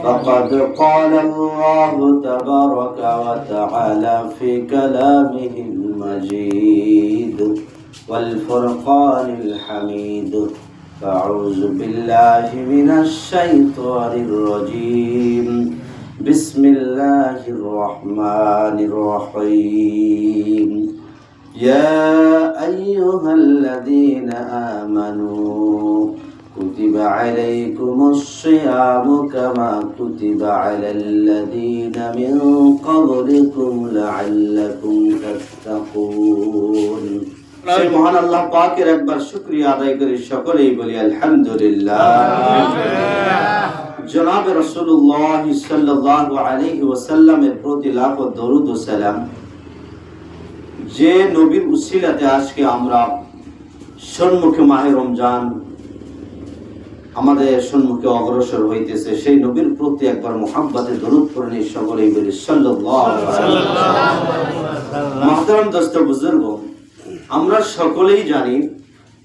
فقد قال الله تبارك وتعالى في كلامه المجيد والفرقان الحميد فأعوذ بالله من الشيطان الرجيم بسم الله الرحمن الرحيم يا أيها الذين آمنوا كتب عليكم الصيام كما كتب على الذين من قبلكم لعلكم تتقون সেই মহান আল্লাহ পাকের একবার শুকরিয়া আদায় করি সকলেই বলি আলহামদুলিল্লাহ। জনাবে রাসূলুল্লাহ সাল্লাল্লাহু আলাইহি ওয়াসাল্লামের প্রতি লাখ দরুদ ও সালাম। যে নবীর উসিলাতে আজকে আমরা সম্মুখে মাহে রমজান আমাদের সম্মুখে অগ্রসর হইতেছে, সেই নবীর প্রতি একবার মুহাব্বতে দরুদ পড়ে সকলেই বলি সাল্লাল্লাহু আলাইহি ওয়াসাল্লাম। মুহতারাম দোস্ত বুজুর্গ, আমরা সকলেই জানি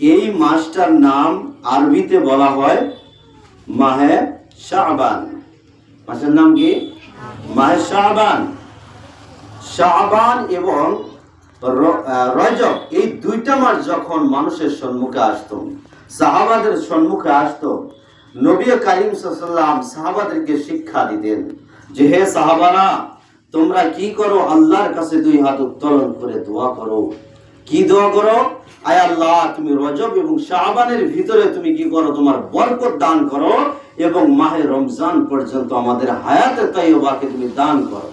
এই মাসটার নাম আরবিতে বলা হয় মাহে শাবান। মাসের নাম কি? মাহে শাবান। শাবান এবং রজব এই দুইটা মাস যখন মানুষের সম্মুখে আসতো, সাহাবাদের সম্মুখে আসতো, নবী কারীম সাল্লাল্লাহু আলাইহি ওয়াসাল্লাম সাহাবাদেরকে শিক্ষা দিতেন যে হে সাহাবারা, তোমরা কি করো? আল্লাহর কাছে দুই হাত উত্তোলন করে দোয়া করো। কি দোয়া করো? আয় আল্লাহ, তুমি রজব এবং শাবানের ভিতরে তুমি কি করো? তোমার বরকত দান করো এবং মাহে রমজান পর্যন্ত আমাদের হায়াতে তাইয়্যিবাকে তুমি দান করো।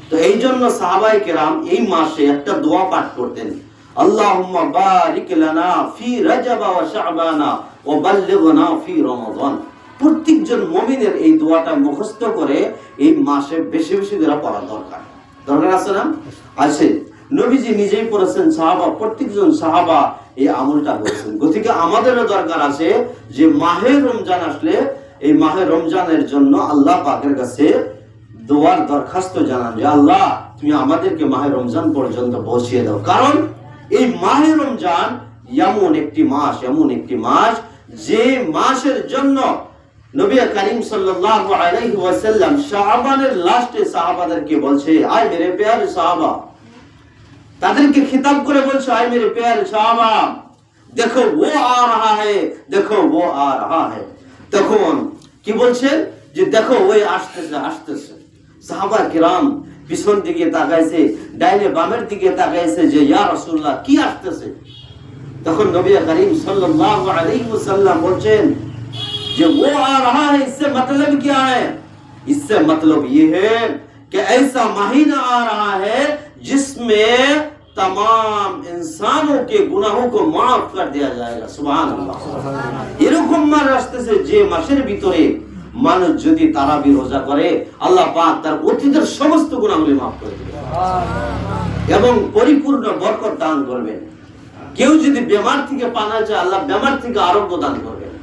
তো এই জন্য সাহাবায়ে কেরাম এই মাসে একটা দোয়া পাঠ করতেন, আল্লাহুম্মা বারিক লানা ফি রজব ওয়া শাবানা ওয়া বাল্লিগনা ফি রমাদান। প্রত্যেকজন মুমিনের এই দোয়াটা মুখস্থ করে এই মাসে বেশি বেশি করে পড়া দরকার। দরকার আছে না? আছে। নবীজি নিজেই পড়েছেন, সাহাবা প্রত্যেকজন সাহাবা এই আমলটা করেছেন। গতিকে আমাদেরও দরকার আছে যে মাহে রমজান আসলে এই মাহে রমজানের জন্য আল্লাহ পাকের কাছে দোয়ার দরখাস্ত জানান যে আল্লাহ, তুমি আমাদেরকে মাহে রমজান পর্যন্ত পৌঁছিয়ে দাও। কারণ এই মাহে রমজান এমন একটি মাস যে মাসের জন্য নবী করিম সাল্লাল্লাহু আলাইহি ওয়াসাল্লাম শাবানের লাস্টে সাহাবাদেরকে বলছে, আয় মেরে প্যারে সাহাবা, তাদেরকে খিতাব করে বলছে, আয় মেরে প্যারে সাহাবা, দেখো ও আ রাহা হ্যায়, দেখো ও আ রাহা হ্যায়। তখন কি বলছেন যে দেখো ওই আসতেছে। সাহাবা কিরাম পিছন দিকে তাকাইছে, ডাইনে বামের দিকে তাকাইছে যে ইয়া রাসূলুল্লাহ কি আসতেছে। তখন নবী করিম সাল্লাল্লাহু আলাইহি ওয়াসাল্লাম বলছেন যে ও आ रहा है, इससे मतलब क्या है? इससे मतलब ये है कि ऐसा महीना आ रहा है जिसमें तमाम इंसानों के गुनाहों को माफ कर दिया जाएगा। सुभान अल्लाह। এরকম মাস আসতেছে যে মাসের ভিতরে মানুষ যদি তারাবি রোজা করে, আল্লাহ পাক তার অতীতের সমস্ত গুনাহগুলি মাফ করে দিবেন এবং পরিপূর্ণ বরকত দান করবেন। কেউ যদি বেমার থেকে পানা চায়, আল্লাহ বেমার থেকে আরোগ্য দান করবেন।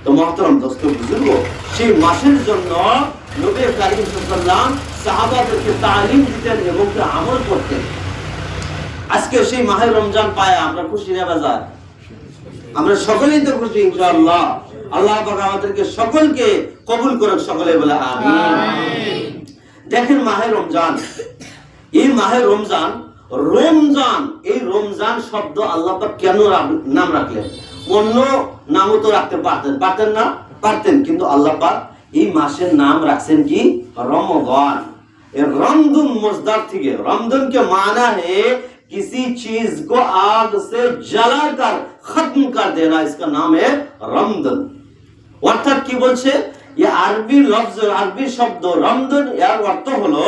তো মুহতারাম দোস্ত বুজুর্গ, সেই মাসের জন্য নবী করিম সাল্লাল্লাহু আলাইহি ওয়াসাল্লাম সাহাবাদেরকে তালিম দিতেন এবং আমল করতেন। আজকে সেই মাহে রমজান পায় আমরা খুশি না বাজার? আমরা সকলেই তো খুশি ইনশাআল্লাহ। আল্লাহ পাক আমাদেরকে সকলকে কবুল করুক, সকলে বলে আমিন। দেখেন মাহে রমজান, এই মাহে রমজান এই রমজান শব্দ আল্লাহ পাক কেন নাম রাখলেন? অন্য নামও তো রাখতে পারতেন না? পারতেন, কিন্তু আল্লাহ পাক এই মাসের নাম রাখছেন কি? रमजान। रमदुन मजदार থেকে, रमदुन के माना है किसी चीज को आग से जलाकर खत्म कर देना, इसका नाम है रमदुन। অর্থাৎ কি বলছে? ये আরবি শব্দ রমদুন, এর অর্থ হলো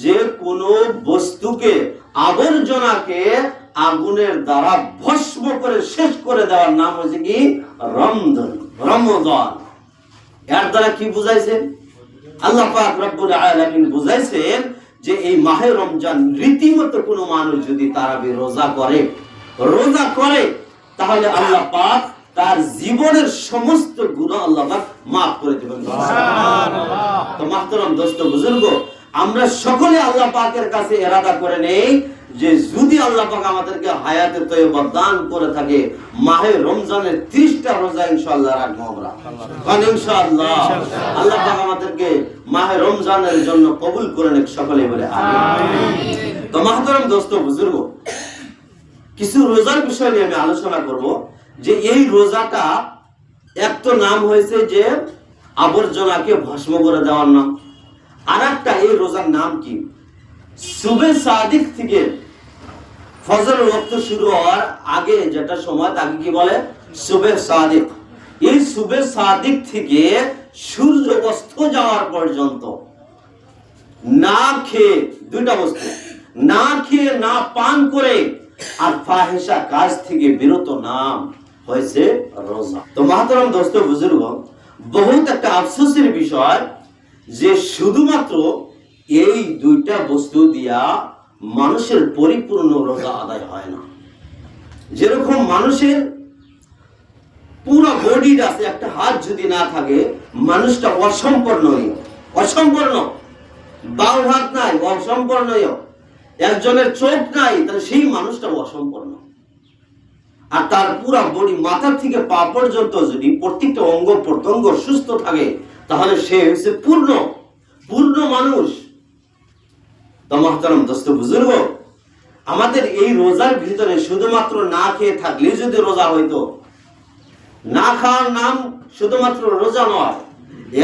যে কোন বস্তুকে, আবর্জনাকে আগুনের দ্বারা ভস্ম করে শেষ করে দেওয়ার নাম হচ্ছে কি? রমদুন, রমজান। এর দ্বারা কি বুঝাইছেন? আল্লাহ পাক রব্বুল আলামিন বুঝাইছেন যে এই মাহে রমজান রীতিমতো কোনো মানুষ যদি তারাবি রোজা করে তাহলে আল্লাহ পাক তার জীবনের সমস্ত গুনাহ আল্লাহ পাক maaf করে দিবেন। সুবহানাল্লাহ। তো মুহতারাম দোস্ত বুজুর্গ, আমরা সকলে আল্লাহ পাকের কাছে ইরাদা করে নেই যে যদি আল্লাহ পাক আমাদেরকে হায়াতে তয়্যবা দান করে থাকে, মাহে রমজানের 30টা রোজা ইনশাআল্লাহ রাখবো আমরা। কারণ ইনশাআল্লাহ আল্লাহ পাক আমাদেরকে মাহে রমজানের জন্য কবুল করে নেক, সকলে বলে আমিন। তো মাহতারাম দোস্ত বুজুর্গ, কিছু রোজার বিষয় নিয়ে আমি আলোচনা করব। যে এই রোজাটা এক তো নাম হয়েছে যে আবর্জনাকে ভস্ম করে দেওয়ার নাম, আর একটা এই রোজার নাম কি, সুবে সাদিক থেকে ফজরের ওয়াক্ত শুরু হওয়ার আগে যেটা সময় তাকে কি বলে, সুবে সাদিক। এই সুবে সাদিক থেকে সূর্য অস্ত যাওয়ার পর্যন্ত না খেয়ে, দুইটা বস্তু, না খেয়ে না পান করে আর ফাহিশা কাজ থেকে বিরত নাম হয়েছে রোজা। তো মাহতারাম দোস্ত বুজুর্গ, বহুত একটা আফসোসের বিষয় যে শুধুমাত্র এই দুইটা বস্তু দিয়া মানুষের পরিপূর্ণ রোজা আদায় হয় না। যেরকম মানুষের পুরো বডির আছে, একটা হাত যদি না থাকে মানুষটা অসম্পূর্ণ, অসম্পূর্ণ। বাউ হাত নাই, অসম্পূর্ণ। একজনের চোখ নাই, তাহলে সেই মানুষটা অসম্পূর্ণ। আর তার পুরা বডি মাথা থেকে পা পর্যন্ত যদি প্রত্যেকটা অঙ্গ প্রত্যঙ্গ সুস্থ থাকে, তাহলে সে হচ্ছে পূর্ণ পূর্ণ মানুষ। তো মুহতারাম দোস্ত বুজুর্গ, আমাদের এই রোজার ভিতরে শুধুমাত্র না খেয়ে থাকলে যদি রোজা হইতো, না খাওয়ার নাম শুধুমাত্র রোজা নয়,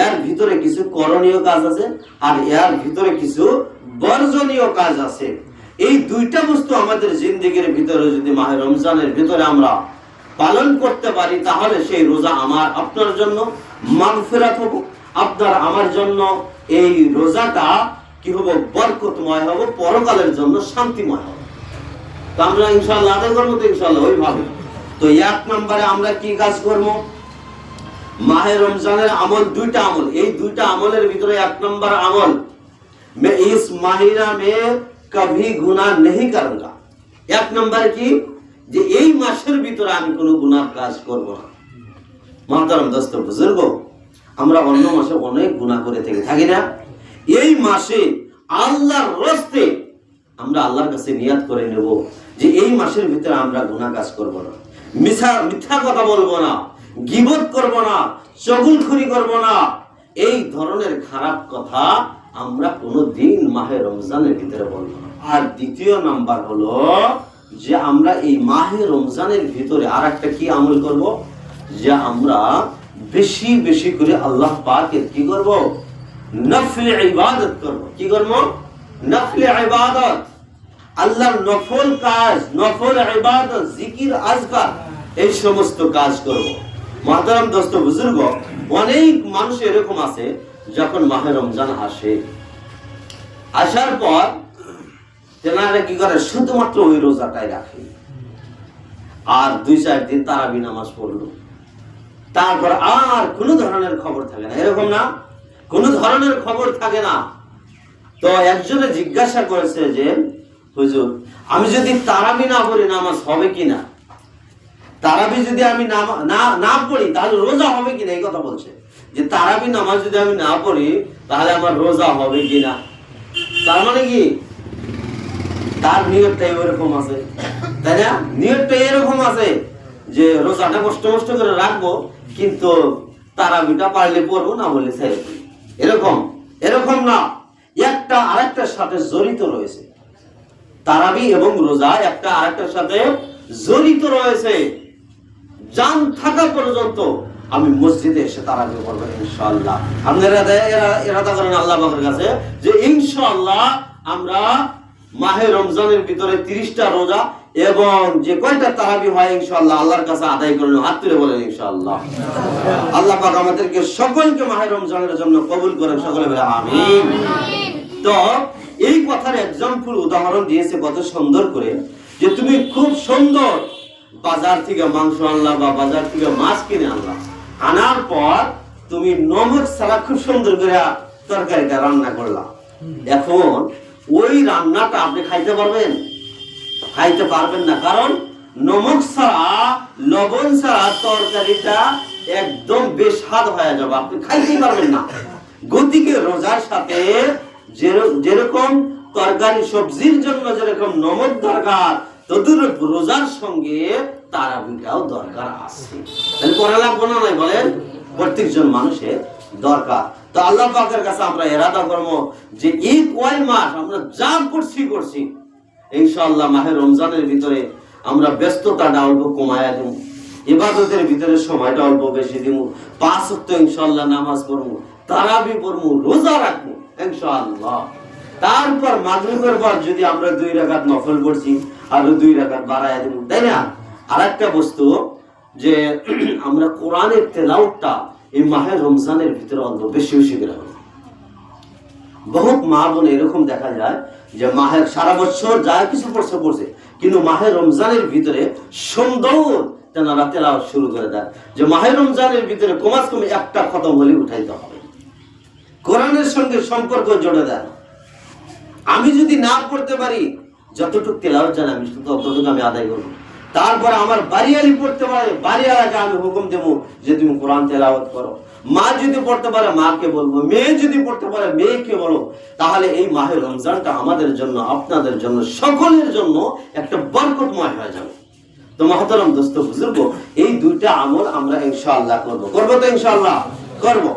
এর ভিতরে কিছু করণীয় কাজ আছে আর এর ভিতরে কিছু বর্জনীয় কাজ আছে। এই দুইটা বস্তু আমাদের জিন্দেগির ভিতরে যদি মাহে রমজানের ভিতরে আমরা পালন করতে পারি, তাহলে সেই রোজা আমার আপনার জন্য মাগফিরাত হবে, আপনার আমার জন্য এই রোজাটা কি হবে, বরকতময় হবে, পরকালের জন্য শান্তিময় হবে। তো আমরা ইনশাআল্লাহ আদায় করবো তো ইনশাআল্লাহ ওইভাবে। তো এক নম্বরে আমরা কি কাজ করবো, মাহে রমজানের আমল, দুইটা আমল। এই দুইটা আমলের ভিতরে এক নম্বর আমল, मैं इस महीना में कभी गुनाह नहीं करूंगा। এক নম্বরে কি, যে এই মাসের ভিতরে আমি কোনো গুনাহ কাজ করব না। মুহতারাম দোস্ত বুজুর্গ, আমরা অন্য মাসে অনেক গুনাহ করে থাকি না? এই মাসে আল্লাহর রাস্তে আমরা আল্লাহর কাছে নিয়াত করে নেব যে এই মাসের ভিতরে আমরা গুনাহ কাজ করব না, মিথ্যা কথা বলবো না, গীবত করব না, চগলখড়ি করব না। এই ধরনের খারাপ কথা আমরা কোনোদিন মাহে রমজানের ভিতরে বলবো না। আর দ্বিতীয় নাম্বার হলো যে আমরা এই মাহে রমজানের ভিতরে আর একটা কি আমল করব, যে আমরা বেশি বেশি করে আল্লাহ পাকের কি করব, নফল ইবাদত করব। কি করব, নফল ইবাদত, আল্লাহর নফল কাজ, নফল ইবাদত, জিকির, আজকার, এই সমস্ত কাজ করব। মুহতারাম দোস্ত বুজুর্গ, অনেক মানুষ এরকম আছে যখন মাহে রমজান আসে, আসার পর তেনারা কি করে, শুধুমাত্র ওই রোজাটাই রাখে, আর 2-4 দিন তারাবি নামাজ পড়লো, তারপর আর কোনো ধরনের খবর থাকে না। এরকম না, কোনো ধরনের খবর থাকে না। তো একজনে জিজ্ঞাসা করেছে যে হুজুর, আমি যদি তারাবি না পড়ি নামাজ হবে কিনা, তারাবি যদি আমি না পড়ি তাহলে রোজা হবে কিনা, এই কথা বলছে যে তারাবি নামাজ যদি আমি না পড়ি তাহলে আমার রোজা হবে কিনা। তার মানে কি, তার নিয়তটাই ওরকম আছে, তাই না? নিয়তটা এরকম আছে যে রোজাটা কষ্ট কষ্ট করে রাখবো, কিন্তু তারাবিটা পারলে পড়বো, না বলে ছেড়ে দিই। এরকম না, একটা আরেকটার সাথে জড়িত রয়েছে। তারাবি এবং রোজা একটা আরেকটার সাথে জড়িত রয়েছে। জান থাকা পর্যন্ত আমি মসজিদে এসে তারাবি পড়বো ইনশাআল্লাহ। আপনারা ইরাদা করেন আল্লাহ পাকের কাছে যে ইনশাআল্লাহ আমরা মাহে রমজানের ভিতরে 30টা রোজা এবং যে কয়টা তারাবি হয় ইনশাআল্লাহ আল্লাহর কাছে আদায় করলেন। হাত তুলে বলেন ইনশাআল্লাহ। আল্লাহ পাক আমাদেরকে সকলকে মাহে রমজানের জন্য কবুল করেন, সকলে বলে আমিন। তো এই কথার এক্সাম্পল, উদাহরণ দিয়েছে কত সুন্দর করে, যে তুমি খুব সুন্দর বাজার থেকে মাংস আনলা বা বাজার থেকে মাছ কিনে আনলা, আনার পর তুমি নমক ছাড়া খুব সুন্দর করে তরকারিটা রান্না করলা। এখন ওই রান্নাটা আপনি খাইতে পারবেন? খাইতে পারবেন না, কারণ নমক ছাড়া, লবণ ছাড়া তরকারিটা একদম বেস্বাদ হয়ে যাবে, আপনি খাইতেই পারবেন না। গতিকে রোজার সাথে যেরকম তরকারি সবজির জন্য যেরকম নমক দরকার, তদুরূপ রোজার সঙ্গে তারাবিটাও দরকার আছে। তাহলে করা লাগবে না নয় বলেন? প্রত্যেকজন মানুষের দরকার। তো আল্লাহ পাকের কাছে আমরা ইরাদা করব যে এই কয় মাস আমরা যা করছি ইনশাআল্লাহ মাহে রমজানের ভিতরে আমরা ব্যস্ততাটা অল্প কমায়া দেব, ইবাদতের ভিতরে সময়টা অল্প বেশি দিব, 5 ওয়াক্ত ইনশাআল্লাহ নামাজ পড়ব, তারাবি পড়ব, রোজা রাখবো ইনশাআল্লাহ। তারপর মাগরিবের পর যদি আমরা 2 রাকাত নফল পড়ছি আরো 2 রাকাত বাড়ায়া দেব, তাই না? আরেকটা বস্তু যে আমরা কোরআনের তেলাওয়াতটা এই মাহে রমজানের ভিতরে অল্প বেশি করে হবে। বহুত মা বোন এরকম দেখা যায় যে মাহের সারা বছর যা কিছু পড়ছে কিন্তু মাহে রমজানের ভিতরে সুন্দর তেনারা তেলাওয়াত শুরু করে দেয় যে মাহে রমজানের ভিতরে কমাস কম একটা খতম হলে উঠাইতে হবে, কোরআনের সঙ্গে সম্পর্ক জোড়ে দেয়। আমি যদি না পড়তে পারি, যতটুকু তেলাওয়াত জানি আমি শুধু ততটুকু আমি আদায় করবো। তারপর আমার বাড়িয়ালি পড়তে পারে, বাড়িয়ালাকে আমি হুকুম দেবো যে তুমি কোরআন তেলাওয়াত করো। মা যদি পড়তে পারে মাকে বলবো, মেয়ে যদি পড়তে পারে মেয়েকে বলো। তাহলে এই মাহে রমজানটা আমাদের জন্য, আপনাদের জন্য, সকলের জন্য একটা বরকতময় হয়ে যাবে। তো মহতরম দোস্ত বুজুর্গ, এই 2টা আমল আমরা ইনশাআল্লাহ করবো তো ইনশাআল্লাহ করবো।